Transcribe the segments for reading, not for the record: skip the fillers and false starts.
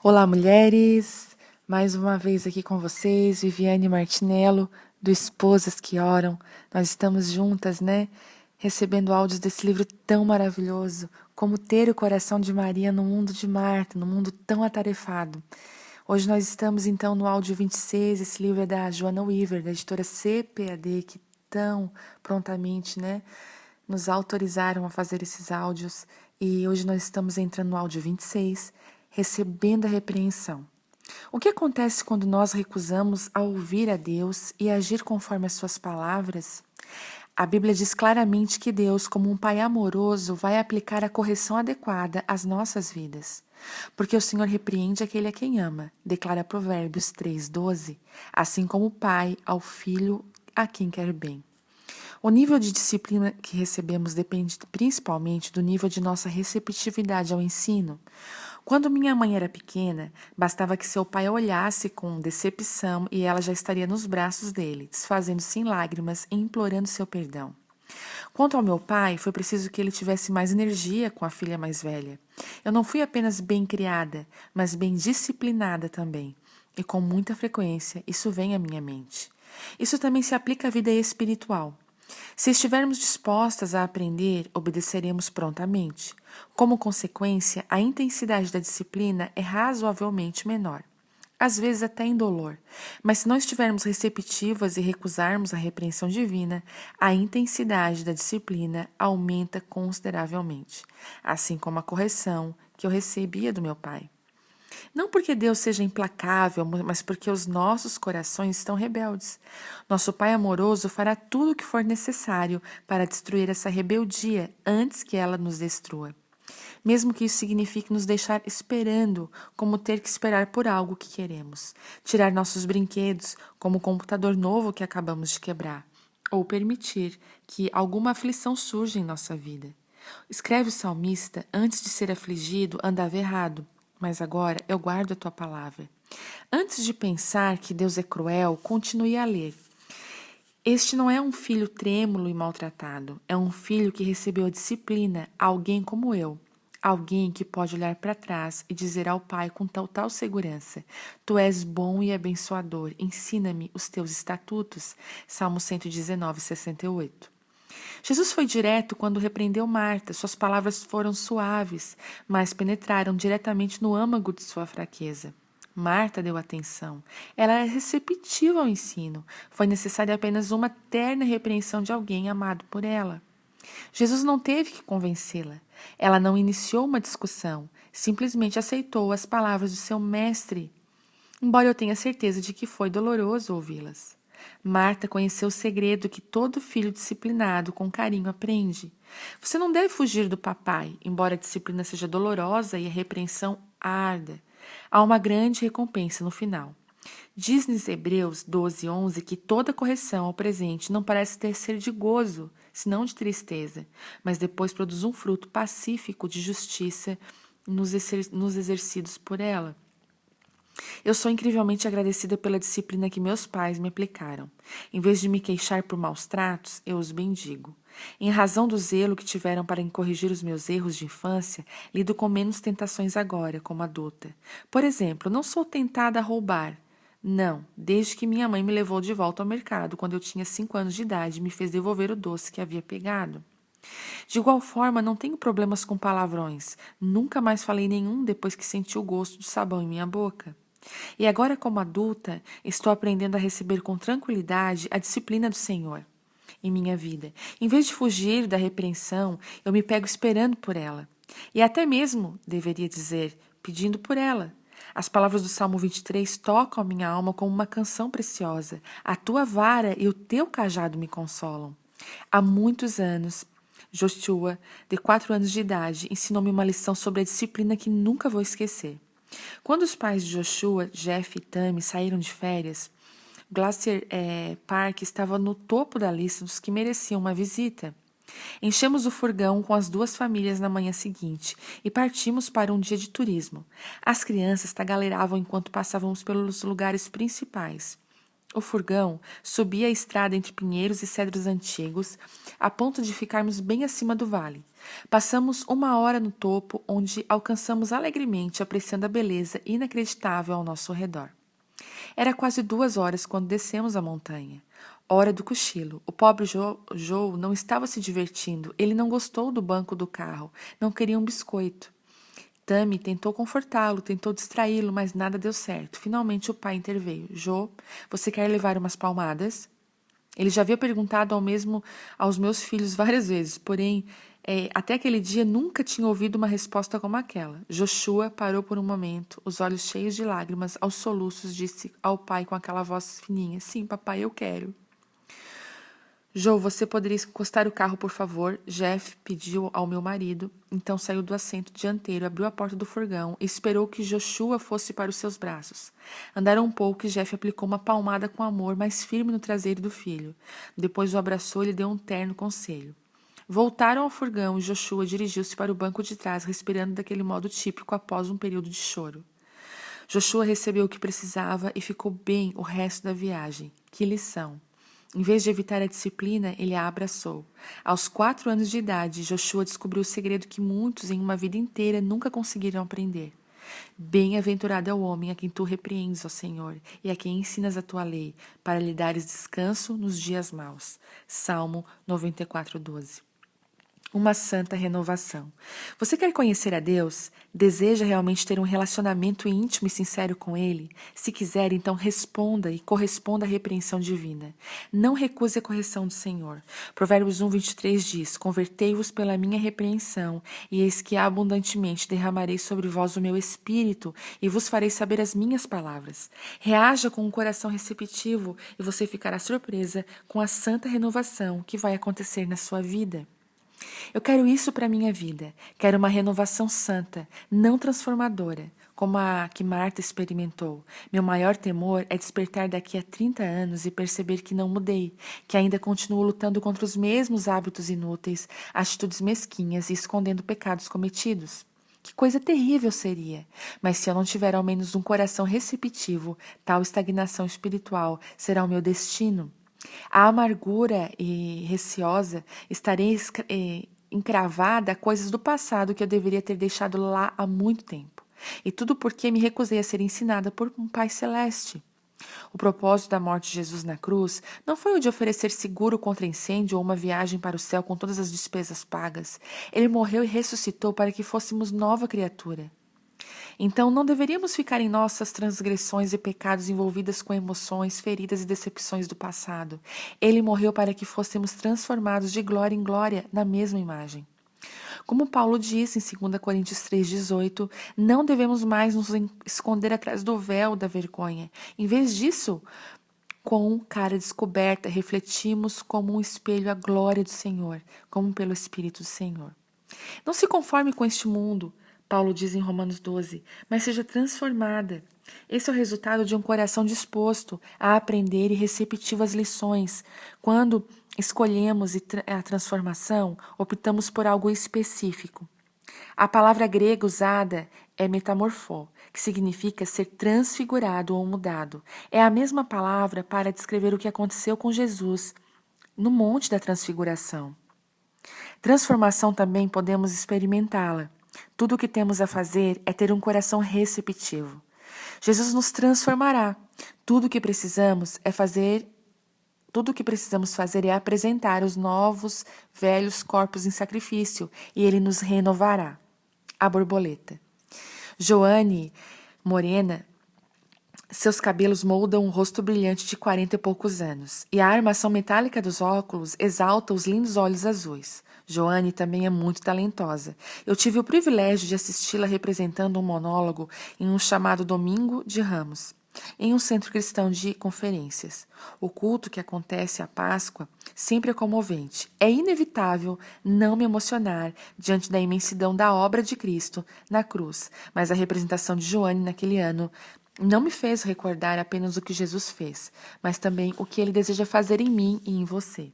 Olá, mulheres! Mais uma vez aqui com vocês, Viviane Martinello, do Esposas que Oram. Nós estamos juntas, né? Recebendo áudios desse livro tão maravilhoso, Como Ter o Coração de Maria no Mundo de Marta, no mundo tão atarefado. Hoje nós estamos, então, no áudio 26. Esse livro é da Joana Weaver, da editora CPAD, que tão prontamente, né, nos autorizaram a fazer esses áudios. E hoje nós estamos entrando no áudio 26, recebendo a repreensão. O que acontece quando nós recusamos a ouvir a Deus e agir conforme as suas palavras? A Bíblia diz claramente que Deus, como um pai amoroso, vai aplicar a correção adequada às nossas vidas. Porque o Senhor repreende aquele a quem ama, declara Provérbios 3:12, assim como o pai ao filho a quem quer bem. O nível de disciplina que recebemos depende principalmente do nível de nossa receptividade ao ensino. Quando minha mãe era pequena, bastava que seu pai a olhasse com decepção e ela já estaria nos braços dele, desfazendo-se em lágrimas e implorando seu perdão. Quanto ao meu pai, foi preciso que ele tivesse mais energia com a filha mais velha. Eu não fui apenas bem criada, mas bem disciplinada também. E com muita frequência isso vem à minha mente. Isso também se aplica à vida espiritual. Se estivermos dispostas a aprender, obedeceremos prontamente. Como consequência, a intensidade da disciplina é razoavelmente menor. Às vezes até indolor, mas se não estivermos receptivas e recusarmos a repreensão divina, a intensidade da disciplina aumenta consideravelmente, assim como a correção que eu recebia do meu pai. Não porque Deus seja implacável, mas porque os nossos corações estão rebeldes. Nosso Pai amoroso fará tudo o que for necessário para destruir essa rebeldia antes que ela nos destrua. Mesmo que isso signifique nos deixar esperando, como ter que esperar por algo que queremos. Tirar nossos brinquedos, como o computador novo que acabamos de quebrar. Ou permitir que alguma aflição surja em nossa vida. Escreve o salmista: antes de ser afligido, andava errado, mas agora eu guardo a tua palavra. Antes de pensar que Deus é cruel, continue a ler. Este não é um filho trêmulo e maltratado, é um filho que recebeu a disciplina, alguém como eu. Alguém que pode olhar para trás e dizer ao Pai com tal segurança: Tu és bom e abençoador, ensina-me os teus estatutos. Salmo 119, 68. Jesus foi direto quando repreendeu Marta. Suas palavras foram suaves, mas penetraram diretamente no âmago de sua fraqueza. Marta deu atenção. Ela era receptiva ao ensino. Foi necessária apenas uma terna repreensão de alguém amado por ela. Jesus não teve que convencê-la. Ela não iniciou uma discussão, simplesmente aceitou as palavras do seu mestre, embora eu tenha certeza de que foi doloroso ouvi-las. Marta conheceu o segredo que todo filho disciplinado com carinho aprende. Você não deve fugir do papai, embora a disciplina seja dolorosa e a repreensão arda. Há uma grande recompensa no final. Diz-nos Hebreus 12:11 que toda correção ao presente não parece ter ser de gozo, senão de tristeza, mas depois produz um fruto pacífico de justiça nos exercidos por ela. Eu sou incrivelmente agradecida pela disciplina que meus pais me aplicaram. Em vez de me queixar por maus tratos, eu os bendigo. Em razão do zelo que tiveram para corrigir os meus erros de infância, lido com menos tentações agora, como adulta. Por exemplo, não sou tentada a roubar. Não, desde que minha mãe me levou de volta ao mercado quando eu tinha 5 anos de idade e me fez devolver o doce que havia pegado. De igual forma, não tenho problemas com palavrões. Nunca mais falei nenhum depois que senti o gosto do sabão em minha boca. E agora, como adulta, estou aprendendo a receber com tranquilidade a disciplina do Senhor em minha vida. Em vez de fugir da repreensão, eu me pego esperando por ela. E até mesmo, deveria dizer, pedindo por ela. As palavras do Salmo 23 tocam a minha alma como uma canção preciosa. A tua vara e o teu cajado me consolam. Há muitos anos, Joshua, de 4 anos de idade, ensinou-me uma lição sobre a disciplina que nunca vou esquecer. Quando os pais de Joshua, Jeff e Tammy saíram de férias, Glacier Park estava no topo da lista dos que mereciam uma visita. Enchemos o furgão com as 2 famílias na manhã seguinte e partimos para um dia de turismo. As crianças tagarelavam enquanto passávamos pelos lugares principais. O furgão subia a estrada entre pinheiros e cedros antigos, a ponto de ficarmos bem acima do vale. Passamos 1 hora no topo, onde alcançamos alegremente, apreciando a beleza inacreditável ao nosso redor. Era quase 2 horas quando descemos a montanha. Hora do cochilo. O pobre Joe não estava se divertindo. Ele não gostou do banco do carro. Não queria um biscoito. Tammy tentou confortá-lo, tentou distraí-lo, mas nada deu certo. Finalmente o pai interveio. Joe, você quer levar umas palmadas? Ele já havia perguntado aos meus filhos várias vezes, porém, até aquele dia nunca tinha ouvido uma resposta como aquela. Joshua parou por um momento, os olhos cheios de lágrimas, aos soluços, disse ao pai com aquela voz fininha: Sim, papai, eu quero. Joe, você poderia encostar o carro, por favor? Jeff pediu ao meu marido. Então saiu do assento dianteiro, abriu a porta do furgão e esperou que Joshua fosse para os seus braços. Andaram um pouco e Jeff aplicou uma palmada com amor mais firme no traseiro do filho. Depois o abraçou e lhe deu um terno conselho. Voltaram ao furgão e Joshua dirigiu-se para o banco de trás, respirando daquele modo típico após um período de choro. Joshua recebeu o que precisava e ficou bem o resto da viagem. Que lição! Em vez de evitar a disciplina, ele a abraçou. Aos 4 anos de idade, Joshua descobriu o segredo que muitos em uma vida inteira nunca conseguiram aprender. Bem-aventurado é o homem a quem tu repreendes, ó Senhor, e a quem ensinas a tua lei, para lhe dares descanso nos dias maus. Salmo 94:12. Uma santa renovação. Você quer conhecer a Deus? Deseja realmente ter um relacionamento íntimo e sincero com Ele? Se quiser, então responda e corresponda à repreensão divina. Não recuse a correção do Senhor. Provérbios 1:23 diz: Convertei-vos pela minha repreensão, e eis que abundantemente derramarei sobre vós o meu espírito, e vos farei saber as minhas palavras. Reaja com um coração receptivo, e você ficará surpresa com a santa renovação que vai acontecer na sua vida. Eu quero isso para a minha vida. Quero uma renovação santa, não transformadora, como a que Marta experimentou. Meu maior temor é despertar daqui a 30 anos e perceber que não mudei, que ainda continuo lutando contra os mesmos hábitos inúteis, atitudes mesquinhas e escondendo pecados cometidos. Que coisa terrível seria! Mas se eu não tiver ao menos um coração receptivo, tal estagnação espiritual será o meu destino. A amargura e receosa estarei encravada a coisas do passado que eu deveria ter deixado lá há muito tempo. E tudo porque me recusei a ser ensinada por um Pai Celeste. O propósito da morte de Jesus na cruz não foi o de oferecer seguro contra incêndio ou uma viagem para o céu com todas as despesas pagas. Ele morreu e ressuscitou para que fôssemos nova criatura. Então, não deveríamos ficar em nossas transgressões e pecados envolvidas com emoções, feridas e decepções do passado. Ele morreu para que fôssemos transformados de glória em glória na mesma imagem. Como Paulo disse em 2 Coríntios 3,18, não devemos mais nos esconder atrás do véu da vergonha. Em vez disso, com cara descoberta, refletimos como um espelho a glória do Senhor, como pelo Espírito do Senhor. Não se conforme com este mundo, Paulo diz em Romanos 12, mas seja transformada. Esse é o resultado de um coração disposto a aprender e receptivo às lições. Quando escolhemos a transformação, optamos por algo específico. A palavra grega usada é metamorfó, que significa ser transfigurado ou mudado. É a mesma palavra para descrever o que aconteceu com Jesus no Monte da Transfiguração. Transformação também podemos experimentá-la. Tudo o que temos a fazer é ter um coração receptivo. Jesus nos transformará. Tudo o que precisamos fazer é apresentar os novos, velhos corpos em sacrifício, e Ele nos renovará. A borboleta. Joane, morena, seus cabelos moldam um rosto brilhante de 40 e poucos anos, e a armação metálica dos óculos exalta os lindos olhos azuis. Joane também é muito talentosa. Eu tive o privilégio de assisti-la representando um monólogo em um chamado Domingo de Ramos, em um centro cristão de conferências. O culto que acontece à Páscoa sempre é comovente. É inevitável não me emocionar diante da imensidão da obra de Cristo na cruz, mas a representação de Joane naquele ano não me fez recordar apenas o que Jesus fez, mas também o que Ele deseja fazer em mim e em você.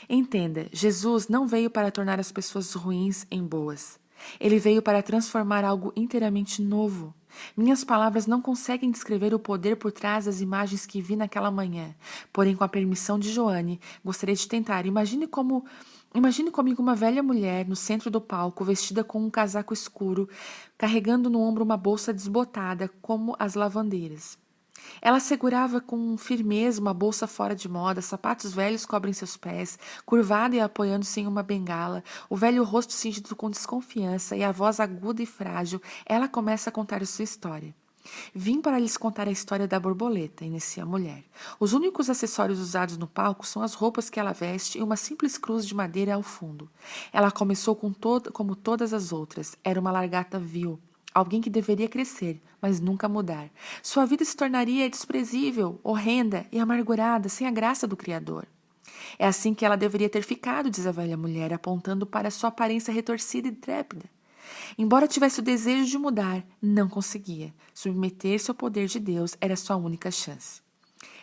Entenda, Jesus não veio para tornar as pessoas ruins em boas. Ele veio para transformar algo inteiramente novo. Minhas palavras não conseguem descrever o poder por trás das imagens que vi naquela manhã. Porém, com a permissão de Joane, gostaria de tentar. Imagine comigo uma velha mulher no centro do palco, vestida com um casaco escuro, carregando no ombro uma bolsa desbotada, como as lavandeiras. Ela segurava com firmeza uma bolsa fora de moda, sapatos velhos cobrem seus pés, curvada e apoiando-se em uma bengala, o velho rosto cingido com desconfiança e a voz aguda e frágil. Ela começa a contar a sua história. Vim para lhes contar a história da borboleta, inicia a mulher. Os únicos acessórios usados no palco são as roupas que ela veste e uma simples cruz de madeira ao fundo. Ela começou como todas as outras. Era uma largata vil. Alguém que deveria crescer, mas nunca mudar. Sua vida se tornaria desprezível, horrenda e amargurada, sem a graça do Criador. É assim que ela deveria ter ficado, diz a velha mulher, apontando para sua aparência retorcida e trépida. Embora tivesse o desejo de mudar, não conseguia. Submeter-se ao poder de Deus era sua única chance.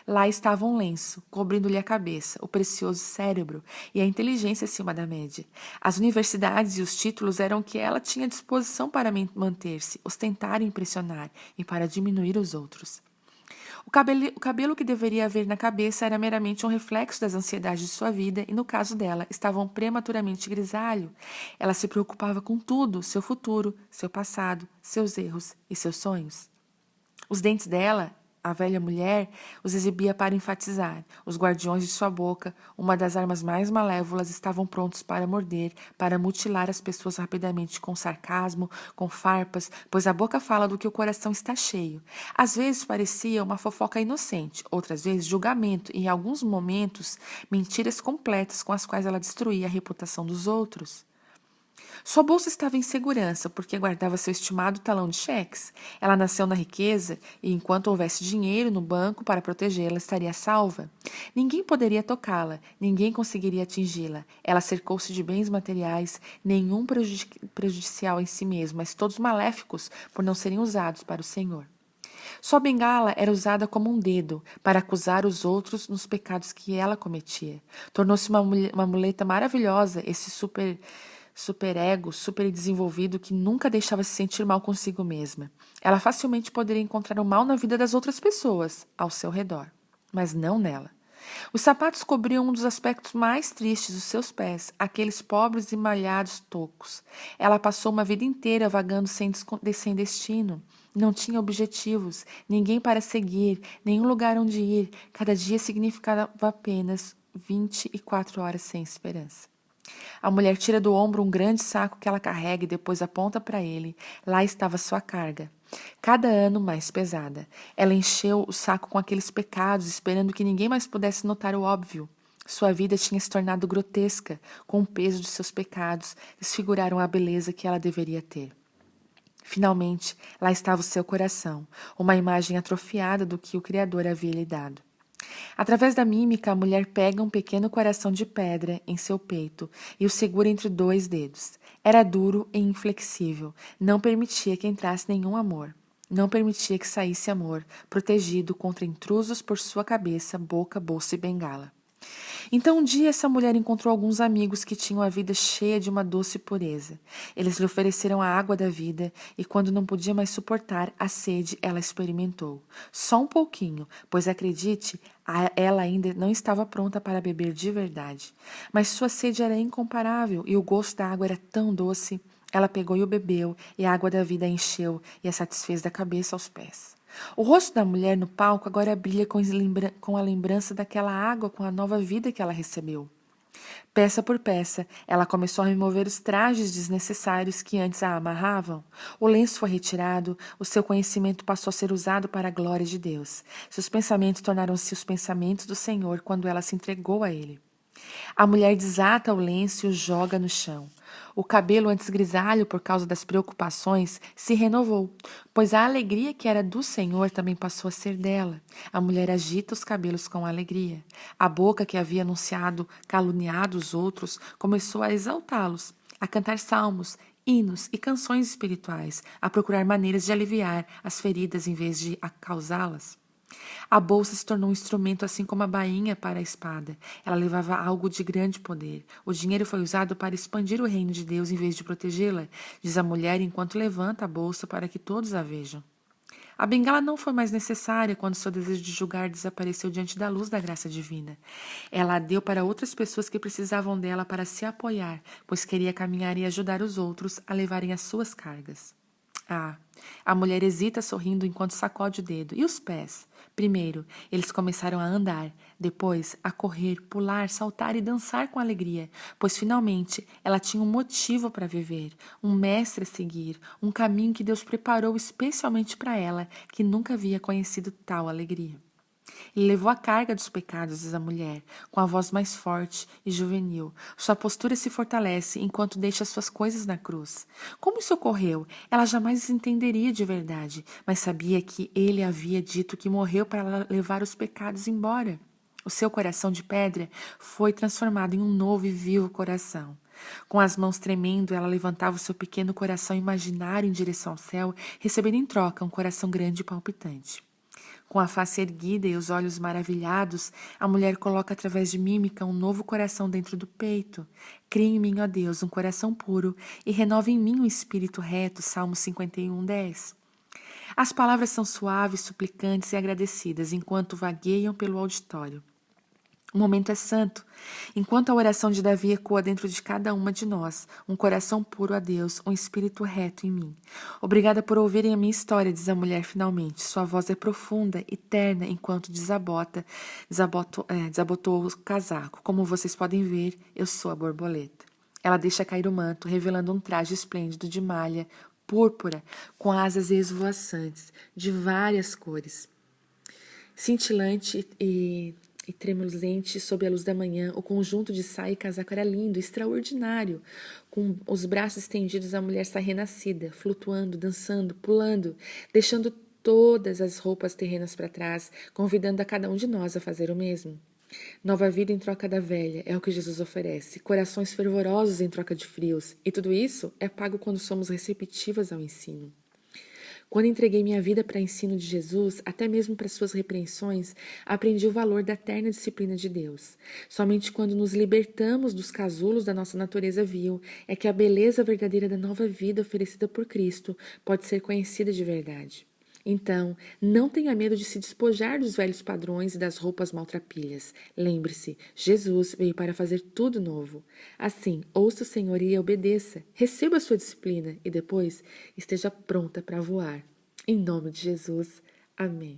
Lá estava um lenço, cobrindo-lhe a cabeça, o precioso cérebro e a inteligência acima da média. As universidades e os títulos eram o que ela tinha à disposição para manter-se, ostentar e impressionar, e para diminuir os outros. O cabelo que deveria haver na cabeça era meramente um reflexo das ansiedades de sua vida e, no caso dela, estavam prematuramente grisalho. Ela se preocupava com tudo, seu futuro, seu passado, seus erros e seus sonhos. Os dentes dela, a velha mulher, os exibia para enfatizar. Os guardiões de sua boca, uma das armas mais malévolas, estavam prontos para morder, para mutilar as pessoas rapidamente com sarcasmo, com farpas, pois a boca fala do que o coração está cheio. Às vezes parecia uma fofoca inocente, outras vezes julgamento e, em alguns momentos, mentiras completas com as quais ela destruía a reputação dos outros. Sua bolsa estava em segurança, porque guardava seu estimado talão de cheques. Ela nasceu na riqueza e, enquanto houvesse dinheiro no banco para protegê-la, estaria salva. Ninguém poderia tocá-la, ninguém conseguiria atingi-la. Ela cercou-se de bens materiais, nenhum prejudicial em si mesmo, mas todos maléficos por não serem usados para o Senhor. Sua bengala era usada como um dedo para acusar os outros nos pecados que ela cometia. Tornou-se uma muleta maravilhosa, esse superego, super desenvolvido que nunca deixava se sentir mal consigo mesma. Ela facilmente poderia encontrar o mal na vida das outras pessoas ao seu redor, mas não nela. Os sapatos cobriam um dos aspectos mais tristes dos seus pés, aqueles pobres e malhados tocos. Ela passou uma vida inteira vagando sem destino. Não tinha objetivos, ninguém para seguir, nenhum lugar onde ir. Cada dia significava apenas 24 horas sem esperança. A mulher tira do ombro um grande saco que ela carrega e depois aponta para ele. Lá estava sua carga. Cada ano mais pesada. Ela encheu o saco com aqueles pecados, esperando que ninguém mais pudesse notar o óbvio. Sua vida tinha se tornado grotesca, com o peso de seus pecados, desfiguraram a beleza que ela deveria ter. Finalmente, lá estava o seu coração, uma imagem atrofiada do que o Criador havia lhe dado. Através da mímica, a mulher pega um pequeno coração de pedra em seu peito e o segura entre 2 dedos. Era duro e inflexível, não permitia que entrasse nenhum amor. Não permitia que saísse amor, protegido contra intrusos por sua cabeça, boca, bolsa e bengala. Então um dia essa mulher encontrou alguns amigos que tinham a vida cheia de uma doce pureza. Eles lhe ofereceram a água da vida e quando não podia mais suportar a sede, ela experimentou. Só um pouquinho, pois acredite, ela ainda não estava pronta para beber de verdade. Mas sua sede era incomparável e o gosto da água era tão doce. Ela pegou e o bebeu e a água da vida a encheu e a satisfez da cabeça aos pés. O rosto da mulher no palco agora brilha com a lembrança daquela água, com a nova vida que ela recebeu. Peça por peça, ela começou a remover os trajes desnecessários que antes a amarravam. O lenço foi retirado, o seu conhecimento passou a ser usado para a glória de Deus. Seus pensamentos tornaram-se os pensamentos do Senhor quando ela se entregou a Ele. A mulher desata o lenço e o joga no chão. O cabelo, antes grisalho por causa das preocupações, se renovou, pois a alegria que era do Senhor também passou a ser dela. A mulher agita os cabelos com alegria. A boca que havia caluniado os outros, começou a exaltá-los, a cantar salmos, hinos e canções espirituais, a procurar maneiras de aliviar as feridas em vez de causá-las. A bolsa se tornou um instrumento assim como a bainha para a espada. Ela levava algo de grande poder. O dinheiro foi usado para expandir o reino de Deus em vez de protegê-la, diz a mulher enquanto levanta a bolsa para que todos a vejam. A bengala não foi mais necessária quando seu desejo de julgar desapareceu diante da luz da graça divina. Ela a deu para outras pessoas que precisavam dela para se apoiar, pois queria caminhar e ajudar os outros a levarem as suas cargas. Ah, a mulher hesita sorrindo enquanto sacode o dedo. E os pés? Primeiro, eles começaram a andar, depois a correr, pular, saltar e dançar com alegria, pois finalmente ela tinha um motivo para viver, um mestre a seguir, um caminho que Deus preparou especialmente para ela, que nunca havia conhecido tal alegria. Ele levou a carga dos pecados, diz a mulher, com a voz mais forte e juvenil. Sua postura se fortalece enquanto deixa suas coisas na cruz. Como isso ocorreu? Ela jamais entenderia de verdade, mas sabia que ele havia dito que morreu para levar os pecados embora. O seu coração de pedra foi transformado em um novo e vivo coração. Com as mãos tremendo, ela levantava o seu pequeno coração imaginário em direção ao céu, recebendo em troca um coração grande e palpitante. Com a face erguida e os olhos maravilhados, a mulher coloca através de mímica um novo coração dentro do peito. Cria em mim, ó Deus, um coração puro e renova em mim um espírito reto. Salmo 51:10. As palavras são suaves, suplicantes e agradecidas enquanto vagueiam pelo auditório. O momento é santo. Enquanto a oração de Davi ecoa dentro de cada uma de nós, um coração puro a Deus, um espírito reto em mim. Obrigada por ouvirem a minha história, diz a mulher finalmente. Sua voz é profunda e terna enquanto desabotou o casaco. Como vocês podem ver, eu sou a borboleta. Ela deixa cair o manto, revelando um traje esplêndido de malha púrpura, com asas esvoaçantes, de várias cores. Cintilante e tremuluzente sob a luz da manhã, o conjunto de saia e casaco era lindo, extraordinário. Com os braços estendidos, a mulher está renascida, flutuando, dançando, pulando, deixando todas as roupas terrenas para trás, convidando a cada um de nós a fazer o mesmo. Nova vida em troca da velha é o que Jesus oferece, corações fervorosos em troca de frios, e tudo isso é pago quando somos receptivas ao ensino. Quando entreguei minha vida para o ensino de Jesus, até mesmo para suas repreensões, aprendi o valor da eterna disciplina de Deus. Somente quando nos libertamos dos casulos da nossa natureza vil é que a beleza verdadeira da nova vida oferecida por Cristo pode ser conhecida de verdade. Então, não tenha medo de se despojar dos velhos padrões e das roupas maltrapilhas. Lembre-se, Jesus veio para fazer tudo novo. Assim, ouça o Senhor e obedeça. Receba a sua disciplina e depois esteja pronta para voar. Em nome de Jesus. Amém.